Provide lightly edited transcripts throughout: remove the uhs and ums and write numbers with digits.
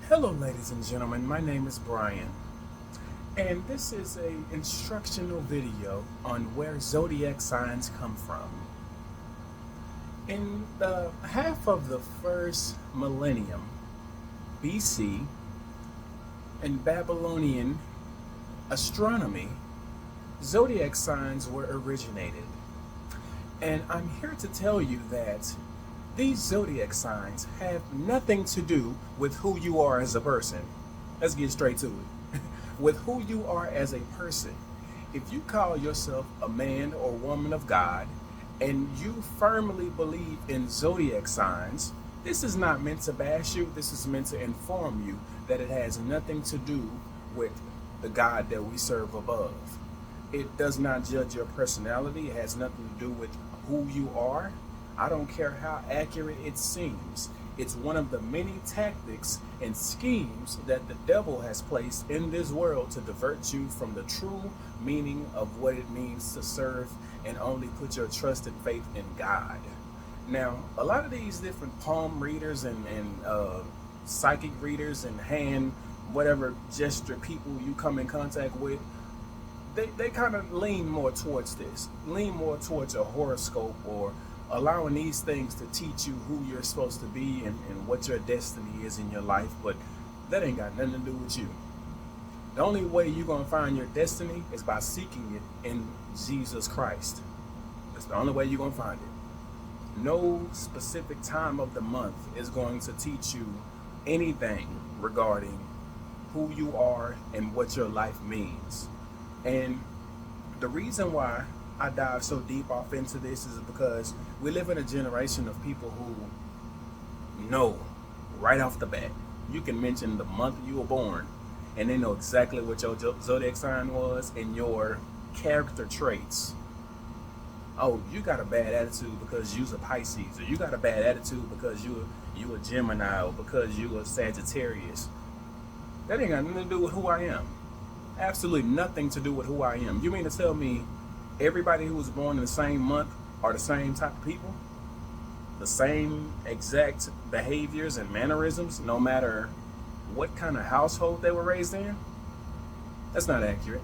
Hello, ladies and gentlemen. My name is Brian, and this is a instructional video on where zodiac signs come from. In the half of the first millennium BC, in Babylonian astronomy, zodiac signs were originated. And I'm here to tell you that these zodiac signs have nothing to do with who you are as a person. Let's get straight to it. With who you are as a person. If you call yourself a man or woman of God and you firmly believe in zodiac signs, this is not meant to bash you. This is meant to inform you that it has nothing to do with the God that we serve above. It does not judge your personality. It has nothing to do with who you are. I don't care how accurate it seems. It's one of the many tactics and schemes that the devil has placed in this world to divert you from the true meaning of what it means to serve and only put your trust and faith in God. Now, a lot of these different palm readers and psychic readers and hand whatever gesture people you come in contact with, they kind of lean more towards this, lean more towards a horoscope or allowing these things to teach you who you're supposed to be and what your destiny is in your life, but that ain't got nothing to do with you. The only way you're going to find your destiny is by seeking it in Jesus Christ. That's the only way you're going to find it. No specific time of the month is going to teach you anything regarding who you are and what your life means. And the reason why I dive so deep off into this is because we live in a generation of people who know right off the bat. You can mention the month you were born, and they know exactly what your zodiac sign was and your character traits. Oh, you got a bad attitude because you're a Pisces, or you got a bad attitude because you a Gemini, or because you a Sagittarius. That ain't got nothing to do with who I am. Absolutely nothing to do with who I am. You mean to tell me everybody who was born in the same month are the same type of people? The same exact behaviors and mannerisms, no matter what kind of household they were raised in? That's not accurate.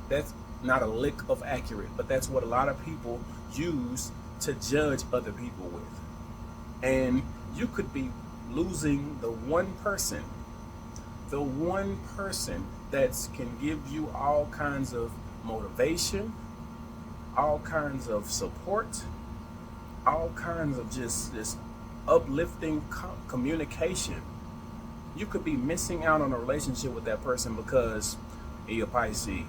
That's not a lick of accurate, but that's what a lot of people use to judge other people with. And you could be losing the one person that can give you all kinds of motivation, all kinds of support, all kinds of just this uplifting communication. You could be missing out on a relationship with that person because he a Pisces.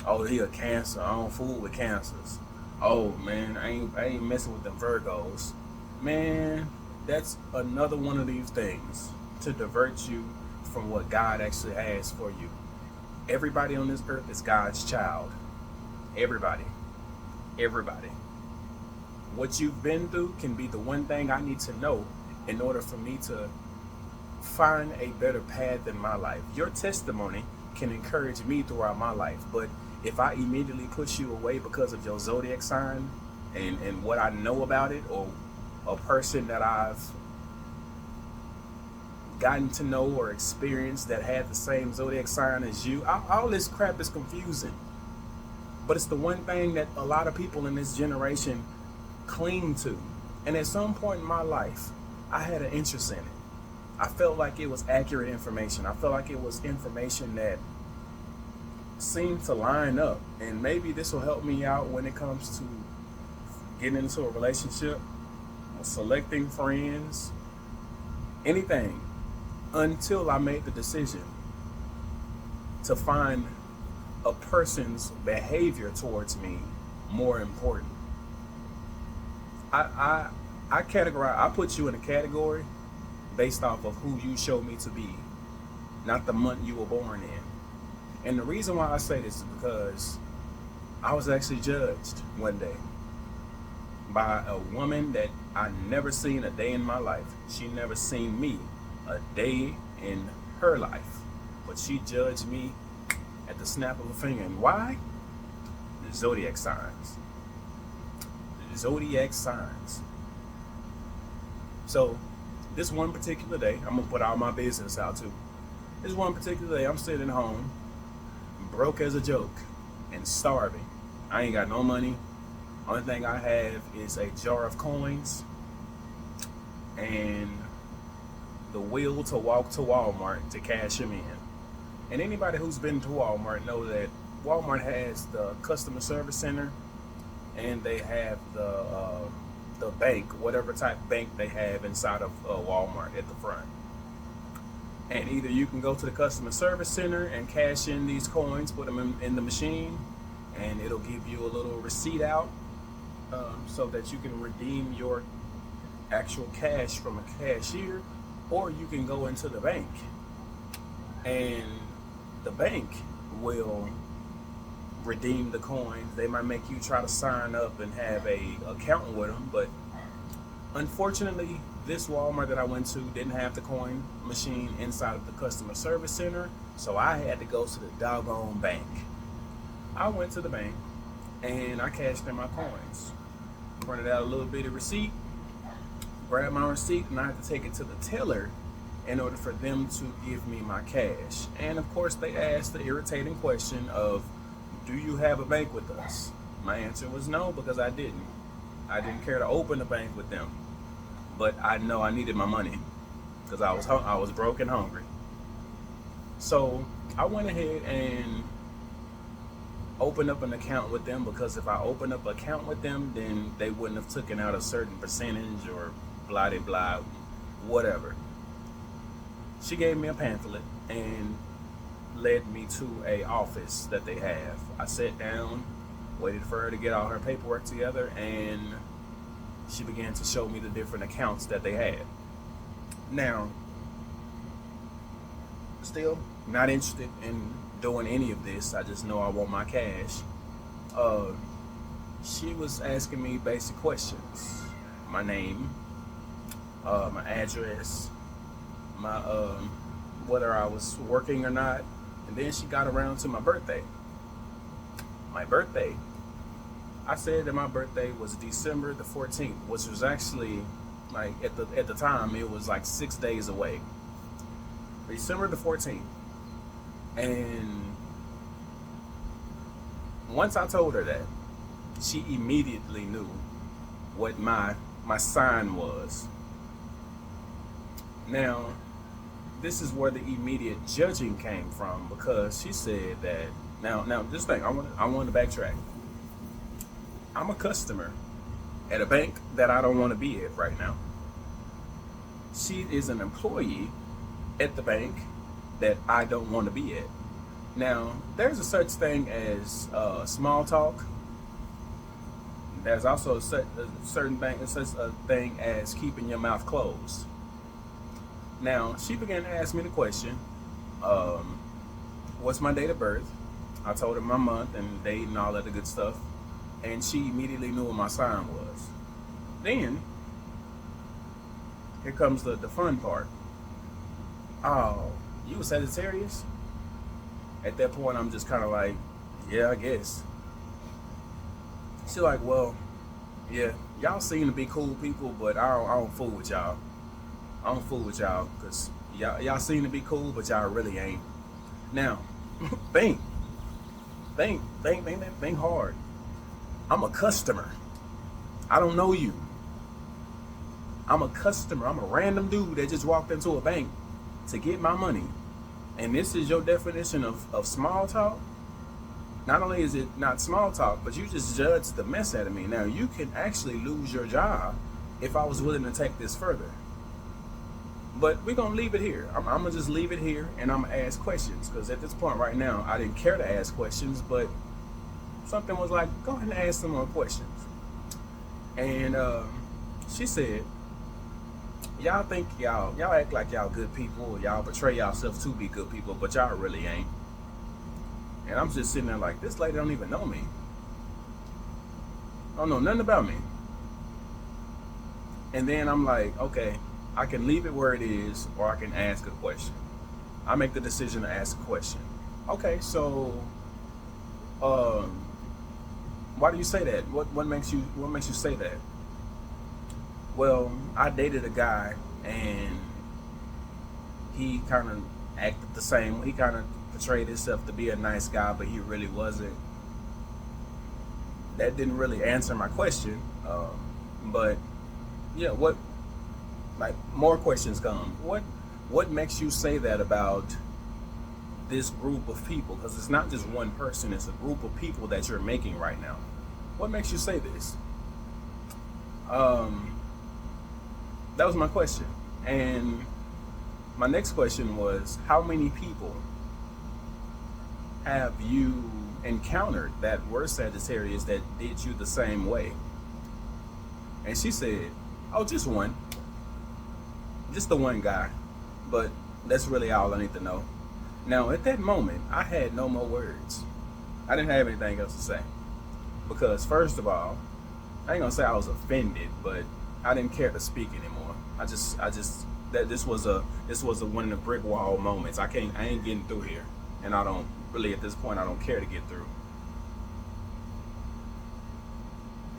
Oh, he a Cancer. I don't fool with Cancers. Oh man, I ain't messing with them Virgos. Man, that's another one of these things to divert you from what God actually has for you. Everybody on this earth is God's child. Everybody. Everybody. What you've been through can be the one thing I need to know in order for me to find a better path in my life. Your testimony can encourage me throughout my life, but if I immediately push you away because of your zodiac sign and what I know about it, or a person that I've gotten to know or experienced that had the same zodiac sign as you, all this crap is confusing. But it's the one thing that a lot of people in this generation cling to. And at some point in my life, I had an interest in it. I felt like it was accurate information. I felt like it was information that seemed to line up. And maybe this will help me out when it comes to getting into a relationship, selecting friends, anything, until I made the decision to find a person's behavior towards me more important. I categorize, I put you in a category based off of who you show me to be, not the month you were born in. And the reason why I say this is because I was actually judged one day by a woman that I never seen a day in my life. She never seen me a day in her life, but she judged me at the snap of a finger. And why? The zodiac signs. The zodiac signs. So this one particular day, I'm gonna put all my business out too. This one particular day, I'm sitting home, broke as a joke, and starving. I ain't got no money. Only thing I have is a jar of coins and the will to walk to Walmart to cash them in. And anybody who's been to Walmart know that Walmart has the customer service center, and they have the bank, whatever type of bank they have inside of Walmart at the front. And either you can go to the customer service center and cash in these coins, put them in the machine, and it'll give you a little receipt out so that you can redeem your actual cash from a cashier, or you can go into the bank, and the bank will redeem the coins. They might make you try to sign up and have a account with them, but unfortunately this Walmart that I went to didn't have the coin machine inside of the customer service center, so I had to go to the doggone bank. I went to the bank and I cashed in my coins, printed out a little bit of receipt, grabbed my receipt, and I had to take it to the teller in order for them to give me my cash. And of course they asked the irritating question of, do you have a bank with us? My answer was no, because I didn't. I didn't care to open a bank with them, but I know I needed my money because I was broke and hungry. So I went ahead and opened up an account with them, because if I opened up an account with them, then they wouldn't have taken out a certain percentage or blah de blah, whatever. She gave me a pamphlet and led me to a office that they have. I sat down, waited for her to get all her paperwork together, and she began to show me the different accounts that they had. Now, still not interested in doing any of this. I just know I want my cash. She was asking me basic questions: my name, my address, my whether I was working or not. And then she got around to my birthday. My birthday, I said that my birthday was December the 14th, which was actually, like, at the time, it was like 6 days away. December the 14th. And once I told her that, she immediately knew what my sign was. Now, this is where the immediate judging came from, because she said that, now this thing, I want to backtrack. I'm a customer at a bank that I don't want to be at right now. She is an employee at the bank that I don't want to be at. Now, there's a such thing as small talk. There's also a certain thing, such a thing as keeping your mouth closed. Now, she began to ask me the question, what's my date of birth? I told her my month and date and all that good stuff, and she immediately knew what my sign was. Then, here comes the fun part. Oh, you a Sagittarius? At that point, I'm just kind of like, yeah, I guess. She's like, well, yeah, y'all seem to be cool people, but I don't fool with y'all. I don't fool with y'all, because y'all seem to be cool, but y'all really ain't. Now, think hard. I'm a customer. I don't know you. I'm a customer. I'm a random dude that just walked into a bank to get my money. And this is your definition of small talk? Not only is it not small talk, but you just judged the mess out of me. Now, you can actually lose your job if I was willing to take this further. But we're going to leave it here. I'm going to just leave it here, and I'm going to ask questions. Because at this point right now, I didn't care to ask questions, but something was like, go ahead and ask some more questions. And she said, y'all think y'all act like y'all good people, or y'all portray yourselves to be good people, but y'all really ain't. And I'm just sitting there like, this lady don't even know me. Don't know nothing about me. And then I'm like, okay, I can leave it where it is, or I can ask a question. I make the decision to ask a question. Okay, so why do you say that? What makes you say that? Well, I dated a guy, and he kind of acted the same. He kind of portrayed himself to be a nice guy, but he really wasn't. That didn't really answer my question. But yeah, what like more questions come. What makes you say that about this group of people? Because it's not just one person; it's a group of people that you're making right now. What makes you say this? Um, that was my question, and my next question was, how many people have you encountered that were Sagittarius that did you the same way? And she said, oh, just one. Just the one guy. But that's really all I need to know. Now, at that moment, I had no more words. I didn't have anything else to say. Because, first of all, I ain't gonna say I was offended, but I didn't care to speak anymore. That this was a one in the brick wall moments. I ain't getting through here. And I don't really, at this point, I don't care to get through.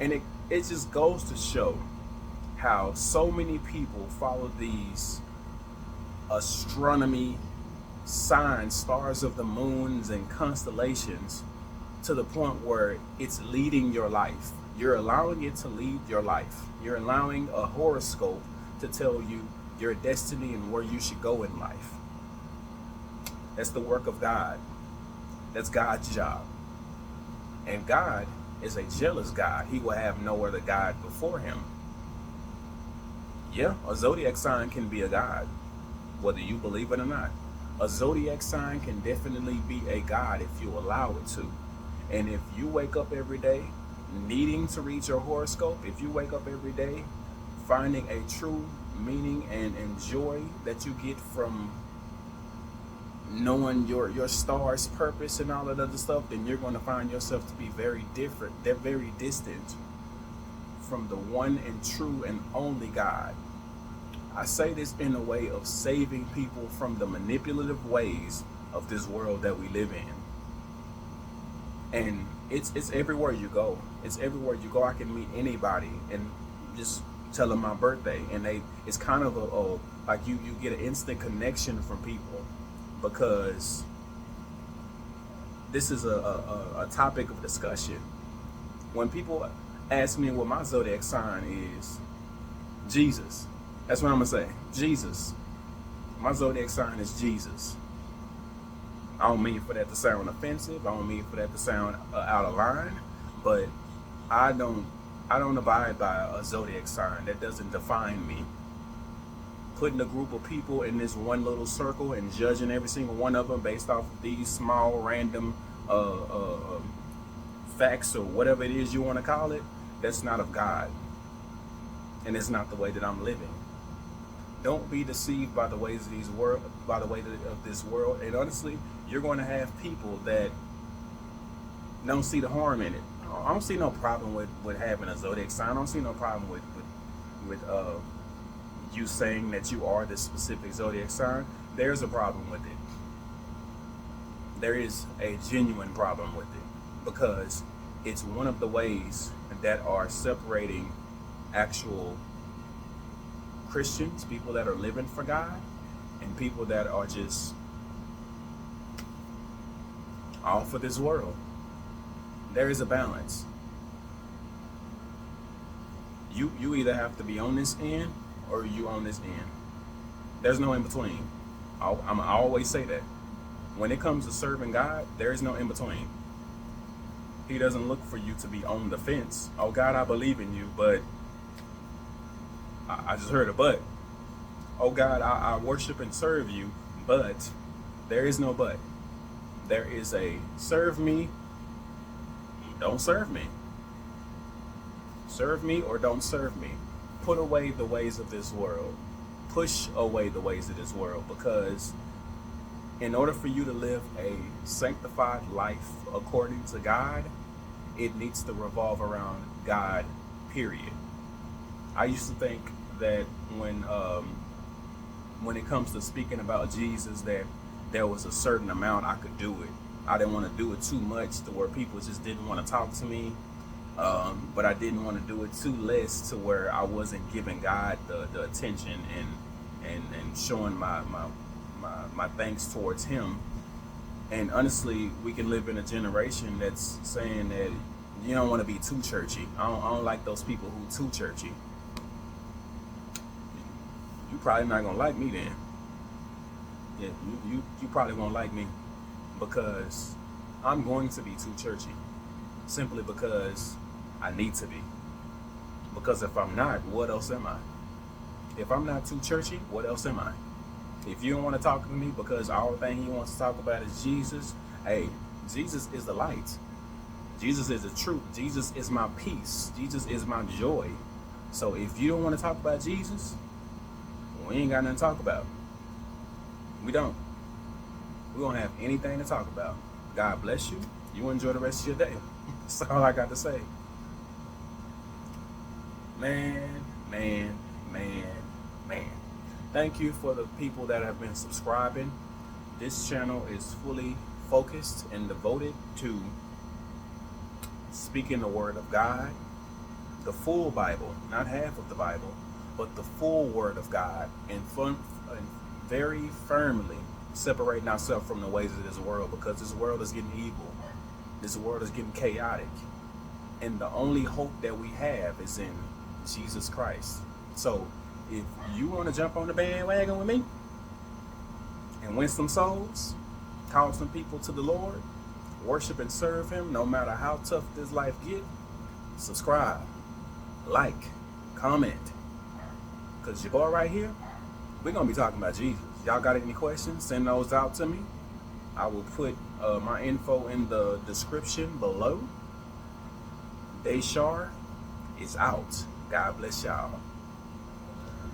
And it just goes to show how so many people follow these astronomy signs, stars of the moons and constellations, to the point where it's leading your life. You're allowing it to lead your life. You're allowing a horoscope to tell you your destiny and where you should go in life. That's the work of God. That's God's job. And God is a jealous God. He will have no other God before him. Yeah, a zodiac sign can be a god, whether you believe it or not. A zodiac sign can definitely be a god if you allow it to. And if you wake up every day needing to read your horoscope, if you wake up every day finding a true meaning and joy that you get from knowing your star's purpose and all that other stuff, then you're going to find yourself to be very different. They're very distant from the one and true and only God. I say this in a way of saving people from the manipulative ways of this world that we live in. And it's everywhere you go. It's everywhere you go. I can meet anybody and just tell them my birthday, and it's kind of a like you get an instant connection from people, because this is a topic of discussion. When people ask me what my zodiac sign is, Jesus. That's what I'm gonna say. Jesus. My zodiac sign is Jesus. I don't mean for that to sound offensive. I don't mean for that to sound out of line, but I don't abide by a zodiac sign. That doesn't define me. Putting a group of people in this one little circle and judging every single one of them based off of these small random facts or whatever it is you want to call it, that's not of God, and it's not the way that I'm living. Don't be deceived by the ways of this world. And honestly, you're going to have people that don't see the harm in it. I don't see no problem with having a zodiac sign. I don't see no problem with you saying that you are this specific zodiac sign. There's a problem with it. There is a genuine problem with it, because it's one of the ways that are separating actual Christians, people that are living for God, and people that are just all for this world. There is a balance. You either have to be on this end or you on this end. There's no in between. I always say that. When it comes to serving God, there is no in between. He doesn't look for you to be on the fence. Oh God, I believe in you, but I just heard a but. Oh God, I worship and serve you, but there is no but. There is a serve me, don't serve me. Serve me or don't serve me. Put away the ways of this world. Push away the ways of this world, because in order for you to live a sanctified life according to God, it needs to revolve around God, period. I used to think that when it comes to speaking about Jesus, that there was a certain amount I could do it. I didn't want to do it too much to where people just didn't want to talk to me, but I didn't want to do it too less to where I wasn't giving God the attention and showing my my thanks towards him. And honestly, we can live in a generation that's saying that you don't want to be too churchy. I don't like those people who too churchy. You probably not gonna like me then. Yeah, you probably won't like me because I'm going to be too churchy. Simply because I need to be. Because if I'm not, what else am I? If I'm not too churchy, what else am I? If you don't want to talk to me because all thing he wants to talk about is Jesus, hey, Jesus is the light. Jesus is the truth. Jesus is my peace. Jesus is my joy. So if you don't want to talk about Jesus, we ain't got nothing to talk about. We don't. We don't have anything to talk about. God bless you. You enjoy the rest of your day. That's all I got to say. Man. Thank you for the people that have been subscribing. This channel is fully focused and devoted to speaking the word of God, the full Bible, not half of the Bible, but the full word of God, and very firmly separating ourselves from the ways of this world, because this world is getting evil. This world is getting chaotic. And the only hope that we have is in Jesus Christ. So if you want to jump on the bandwagon with me and win some souls, call some people to the Lord, worship and serve him no matter how tough this life get, subscribe, like, comment. Because your boy right here, we're going to be talking about Jesus. Y'all got any questions? Send those out to me. I will put my info in the description below. Deshar is out. God bless y'all.